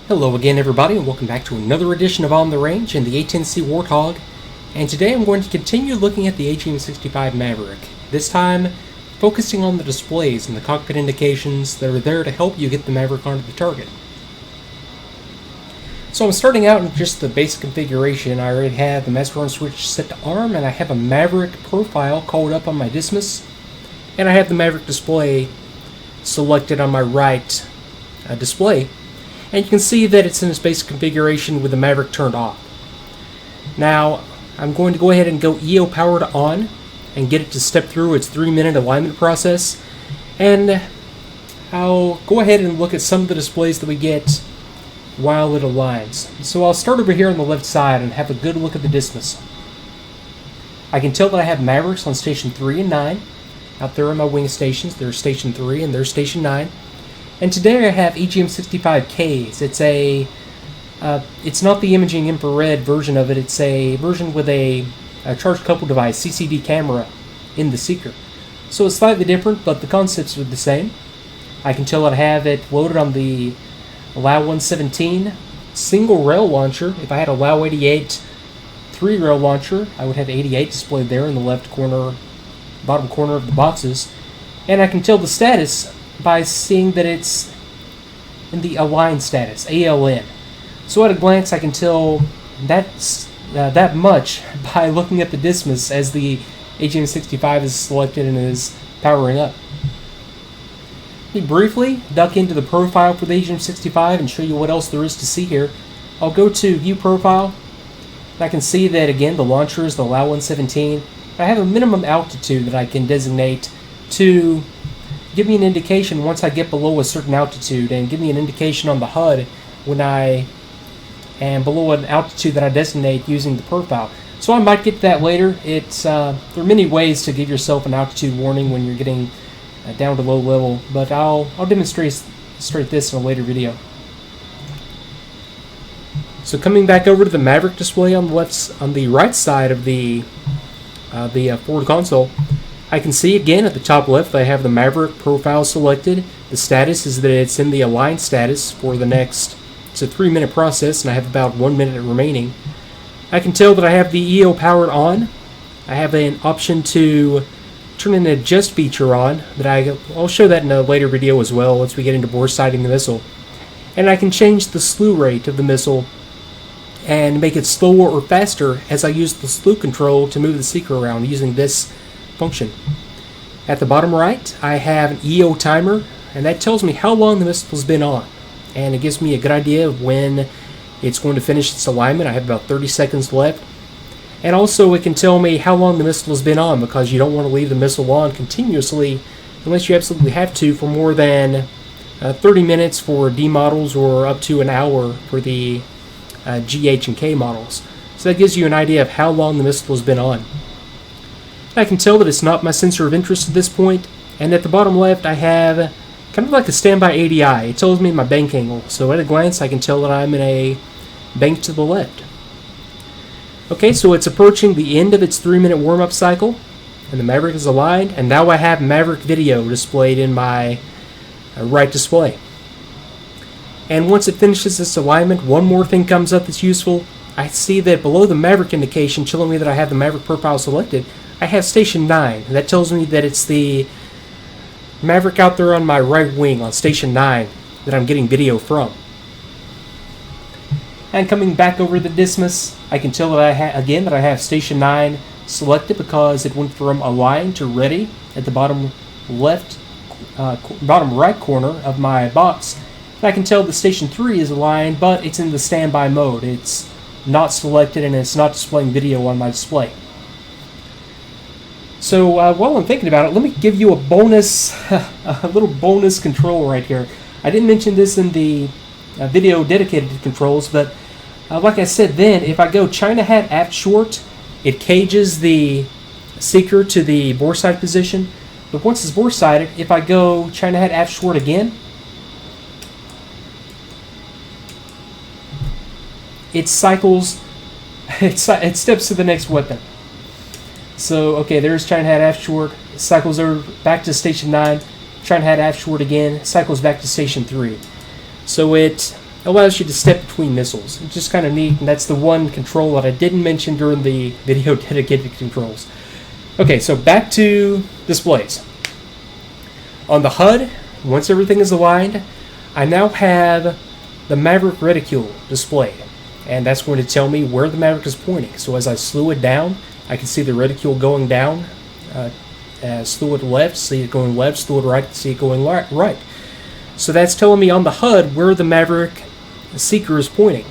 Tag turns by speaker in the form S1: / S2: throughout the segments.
S1: Hello again everybody, and welcome back to another edition of On the Range and the A-10C Warthog. And today I'm going to continue looking at the AGM-65 Maverick, this time focusing on the displays and the cockpit indications that are there to help you get the Maverick onto the target. So I'm starting out in just the basic configuration. I already have the master arm switch set to arm, and I have a Maverick profile called up on my Dismas, and I have the Maverick display selected on my right display. And you can see that it's in its basic configuration with the Maverick turned off. Now, I'm going to go ahead and go EO power to on and get it to step through its 3-minute alignment process. And I'll go ahead and look at some of the displays that we get while it aligns. So I'll start over here on the left side and have a good look at the Dismas. I can tell that I have Mavericks on station 3 and 9. Out there are my wing stations. There's station 3 and there's station 9. And today I have AGM-65Ks. It's not the imaging infrared version of it. It's a version with a charged couple device, CCD camera, in the seeker. So it's slightly different, but the concepts are the same. I can tell that I have it loaded on the LAW-117 single rail launcher. If I had a LAW-88 3-rail launcher, I would have 88 displayed there in the left corner, bottom corner of the boxes. And I can tell the status by seeing that it's in the align status, ALN. So at a glance I can tell that's that much by looking at the Dismas as the AGM-65 is selected and is powering up. Let me briefly duck into the profile for the AGM-65 and show you what else there is to see here. I'll go to View Profile, and I can see that again the launcher is the LAW-117. I have a minimum altitude that I can designate to give me an indication once I get below a certain altitude, and give me an indication on the HUD when I am below an altitude that I designate using the profile. So I might get that later. There are many ways to give yourself an altitude warning when you're getting down to low level, but I'll demonstrate this in a later video. So coming back over to the Maverick display on the right side of the forward console, I can see again at the top left I have the Maverick profile selected. The status is that it's in the align status for the next, it's a 3-minute process and I have about 1 minute remaining. I can tell that I have the EO powered on. I have an option to turn an adjust feature on that I'll show that in a later video as well once we get into bore sighting the missile. And I can change the slew rate of the missile and make it slower or faster as I use the slew control to move the seeker around using this function. At the bottom right I have an EO timer, and that tells me how long the missile has been on, and it gives me a good idea of when it's going to finish its alignment. I have about 30 seconds left, and also it can tell me how long the missile has been on, because you don't want to leave the missile on continuously unless you absolutely have to for more than 30 minutes for D models or up to an hour for the GH and K models. So that gives you an idea of how long the missile has been on. I can tell that it's not my sensor of interest at this point, and at the bottom left I have kind of like a standby ADI. It tells me my bank angle, so at a glance I can tell that I'm in a bank to the left. Okay, so it's approaching the end of its 3-minute warm-up cycle, and the Maverick is aligned, and now I have Maverick video displayed in my right display. And once it finishes this alignment, one more thing comes up that's useful. I see that below the Maverick indication telling me that I have the Maverick profile selected, I have station 9. That tells me that it's the Maverick out there on my right wing on station 9 that I'm getting video from. And coming back over the Dismas, I can tell that I have station 9 selected because it went from align to ready at the bottom right corner of my box. And I can tell that station 3 is aligned, but it's in the standby mode. It's not selected and it's not displaying video on my display. So while I'm thinking about it, let me give you a bonus, a little bonus control right here. I didn't mention this in the video dedicated to controls, but like I said then, if I go China hat aft short, it cages the seeker to the bore sight position. But once it's bore sighted, if I go China hat aft short again, it cycles, it steps to the next weapon. So, okay, there's China hat aft short, cycles over back to station 9, China hat aft short again, cycles back to station 3. So it allows you to step between missiles. It's just kind of neat, and that's the one control that I didn't mention during the video dedicated to controls. Okay, so back to displays. On the HUD, once everything is aligned, I now have the Maverick reticule displayed, and that's going to tell me where the Maverick is pointing. So as I slew it down, I can see the reticule going down. Slew it left, see it going left, slew it right, see it going right. So that's telling me on the HUD where the Maverick seeker is pointing.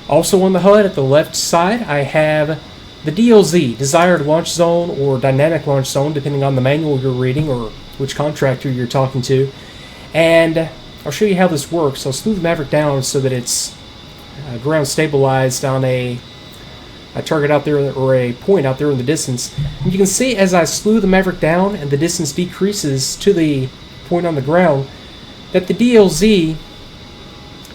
S1: Also on the HUD at the left side, I have the DLZ, Desired Launch Zone, or Dynamic Launch Zone, depending on the manual you're reading or which contractor you're talking to. And I'll show you how this works. I'll slew the Maverick down so that it's ground stabilized on a target out there, or a point out there in the distance. And you can see as I slew the Maverick down and the distance decreases to the point on the ground, that the DLZ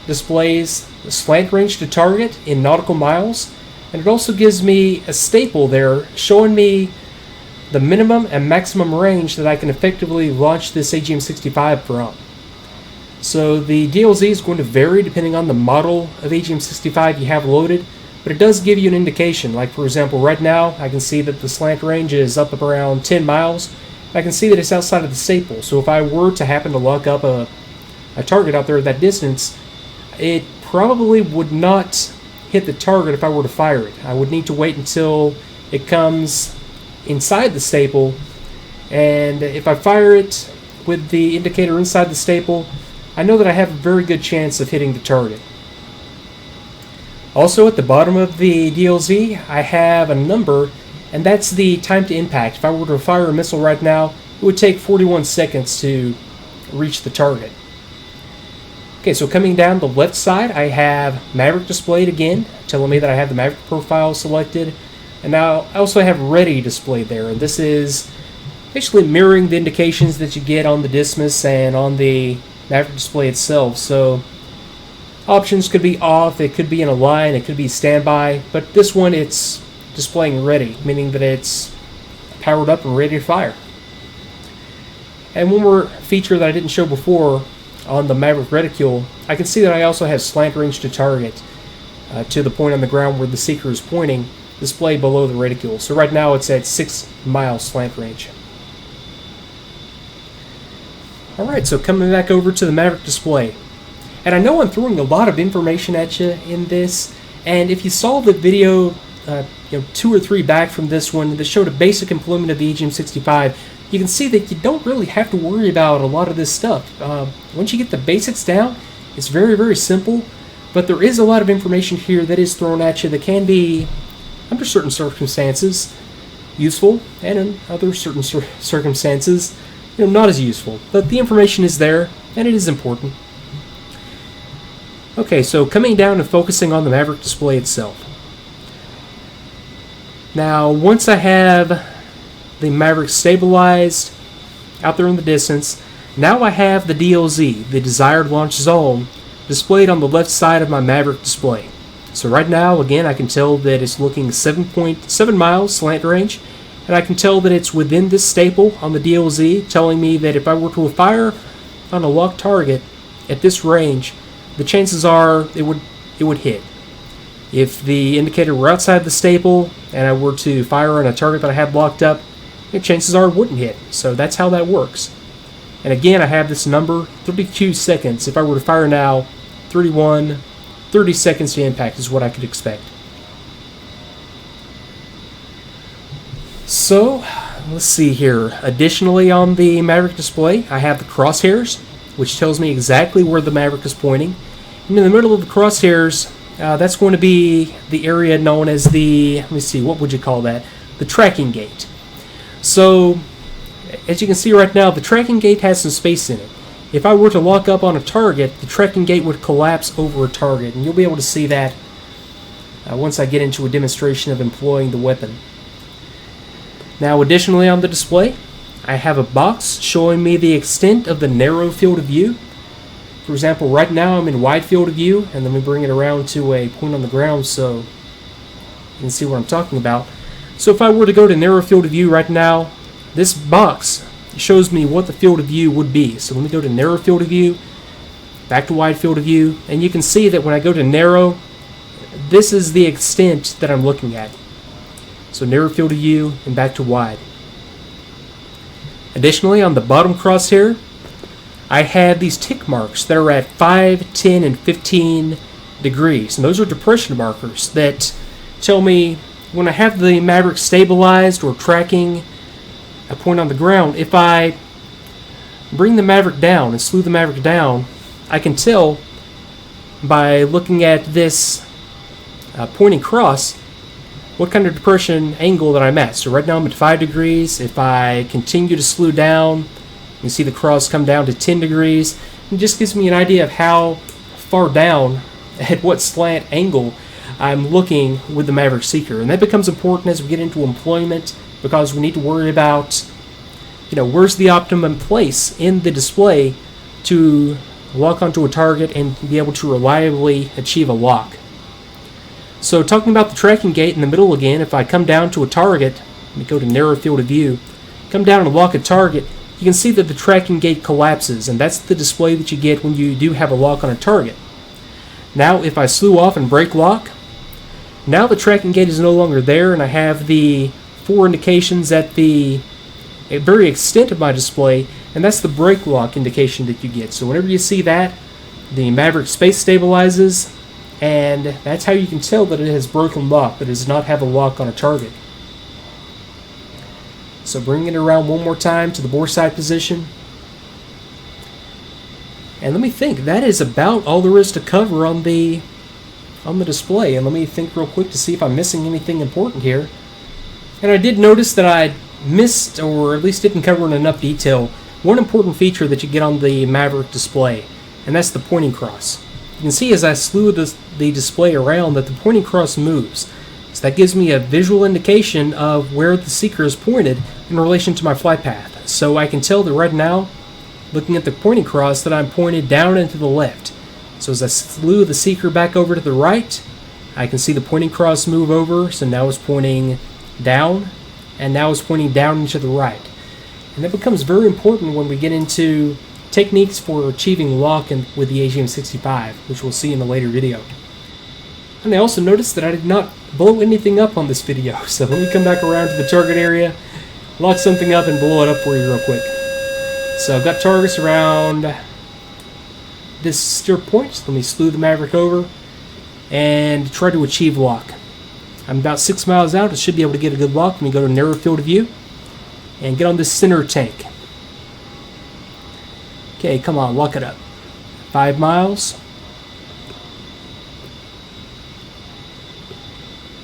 S1: displays the slant range to target in nautical miles, and it also gives me a staple there showing me the minimum and maximum range that I can effectively launch this AGM-65 from. So the DLZ is going to vary depending on the model of AGM-65 you have loaded, but it does give you an indication. Like for example, right now I can see that the slant range is up around 10 miles. I can see that it's outside of the staple, so if I were to happen to lock up a target out there at that distance, it probably would not hit the target if I were to fire it. I would need to wait until it comes inside the staple, and if I fire it with the indicator inside the staple, I know that I have a very good chance of hitting the target. Also at the bottom of the DLZ, I have a number, and that's the time to impact. If I were to fire a missile right now, it would take 41 seconds to reach the target. Okay, so coming down the left side, I have Maverick displayed again, telling me that I have the Maverick profile selected. And now I also have Ready displayed there, and this is basically mirroring the indications that you get on the Dismas and on the Maverick display itself. So options could be off, it could be in a line, it could be standby, but this one it's displaying ready, meaning that it's powered up and ready to fire. And one more feature that I didn't show before on the Maverick reticule, I can see that I also have slant range to target to the point on the ground where the seeker is pointing, displayed below the reticule. So right now it's at 6 mile slant range. Alright, so coming back over to the Maverick display. And I know I'm throwing a lot of information at you in this, and if you saw the video 2 or 3 back from this one that showed a basic employment of the AGM-65, you can see that you don't really have to worry about a lot of this stuff. Once you get the basics down, it's very, very simple, but there is a lot of information here that is thrown at you that can be, under certain circumstances, useful, and in other certain circumstances, not as useful. But the information is there, and it is important. Okay, so coming down and focusing on the Maverick display itself. Now, once I have the Maverick stabilized out there in the distance, now I have the DLZ, the Desired Launch Zone, displayed on the left side of my Maverick display. So right now, again, I can tell that it's looking 7.7 miles slant range, and I can tell that it's within this staple on the DLZ, telling me that if I were to fire on a locked target at this range, the chances are it would hit. If the indicator were outside the staple and I were to fire on a target that I had locked up, the chances are it wouldn't hit. So that's how that works. And again, I have this number, 32 seconds. If I were to fire now, 30 seconds to impact is what I could expect. So, let's see here. Additionally, on the Maverick display, I have the crosshairs, which tells me exactly where the Maverick is pointing. And in the middle of the crosshairs, that's going to be the area known as the, let me see, what would you call that? The tracking gate. So, as you can see right now, the tracking gate has some space in it. If I were to lock up on a target, the tracking gate would collapse over a target, and you'll be able to see that once I get into a demonstration of employing the weapon. Now, additionally on the display, I have a box showing me the extent of the narrow field of view. For example, right now I'm in wide field of view, and let me bring it around to a point on the ground so you can see what I'm talking about. So if I were to go to narrow field of view right now, this box shows me what the field of view would be. So let me go to narrow field of view, back to wide field of view, and you can see that when I go to narrow, this is the extent that I'm looking at. So narrow field of view and back to wide. Additionally, on the bottom crosshair, I have these tick marks that are at 5, 10, and 15 degrees. And those are depression markers that tell me when I have the Maverick stabilized or tracking a point on the ground, if I bring the Maverick down and slew the Maverick down, I can tell by looking at this pointing cross what kind of depression angle that I'm at. So right now I'm at 5 degrees. If I continue to slew down, you see the cross come down to 10 degrees. It just gives me an idea of how far down, at what slant angle I'm looking with the Maverick Seeker. And that becomes important as we get into employment, because we need to worry about, where's the optimum place in the display to lock onto a target and be able to reliably achieve a lock. So talking about the tracking gate in the middle again, if I come down to a target, let me go to narrow field of view, come down and lock a target, you can see that the tracking gate collapses, and that's the display that you get when you do have a lock on a target. Now if I slew off and break lock, now the tracking gate is no longer there, and I have the 4 indications at the very extent of my display, and that's the break lock indication that you get. So whenever you see that, the Maverick space stabilizes, and that's how you can tell that it has broken lock, that it does not have a lock on a target. So bringing it around one more time to the bore sight position. And let me think, that is about all there is to cover on the display. And let me think real quick to see if I'm missing anything important here. And I did notice that I missed, or at least didn't cover in enough detail, one important feature that you get on the Maverick display, and that's the pointing cross. You can see as I slew the display around that the pointing cross moves. So that gives me a visual indication of where the Seeker is pointed in relation to my flight path. So I can tell that right now, looking at the pointing cross, that I'm pointed down and to the left. So as I slew the Seeker back over to the right, I can see the pointing cross move over, so now it's pointing down, and now it's pointing down and to the right. And that becomes very important when we get into techniques for achieving lock with the AGM-65, which we'll see in a later video. And I also noticed that I did not blow anything up on this video, so let me come back around to the target area, lock something up, and blow it up for you real quick. So I've got targets around this steer point, so let me slew the Maverick over and try to achieve lock. I'm about 6 miles out, I should be able to get a good lock. Let me go to narrow field of view and get on this center tank. Okay, come on, lock it up. 5 miles.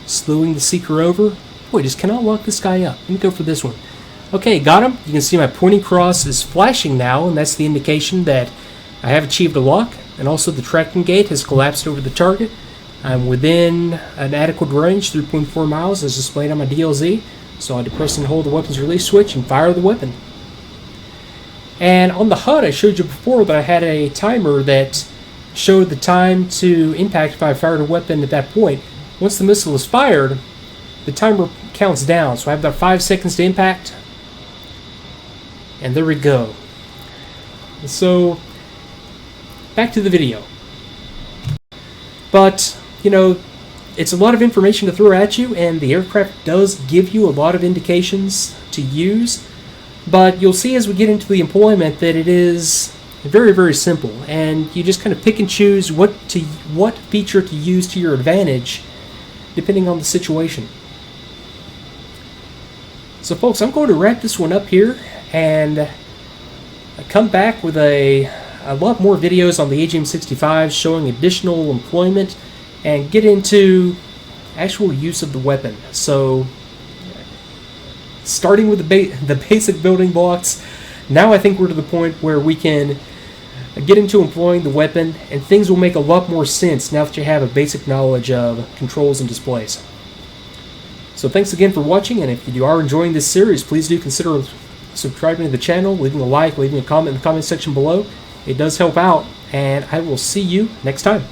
S1: Slewing the Seeker over. Boy, just cannot lock this guy up. Let me go for this one. Okay, got him. You can see my pointing cross is flashing now, and that's the indication that I have achieved a lock, and also the tracking gate has collapsed over the target. I'm within an adequate range, 3.4 miles, as displayed on my DLZ, so I depress and hold the weapon's release switch and fire the weapon. And on the HUD, I showed you before that I had a timer that showed the time to impact if I fired a weapon at that point. Once the missile is fired, the timer counts down, so I have about 5 seconds to impact. And there we go. So, back to the video. But, it's a lot of information to throw at you, and the aircraft does give you a lot of indications to use. But you'll see as we get into the employment that it is very, very simple, and you just kind of pick and choose what feature to use to your advantage depending on the situation. So folks, I'm going to wrap this one up here and come back with a lot more videos on the AGM-65 showing additional employment and get into actual use of the weapon. So starting with the basic building blocks, now I think we're to the point where we can get into employing the weapon, and things will make a lot more sense now that you have a basic knowledge of controls and displays. So thanks again for watching, and if you are enjoying this series, please do consider subscribing to the channel, leaving a like, leaving a comment in the comment section below. It does help out, and I will see you next time.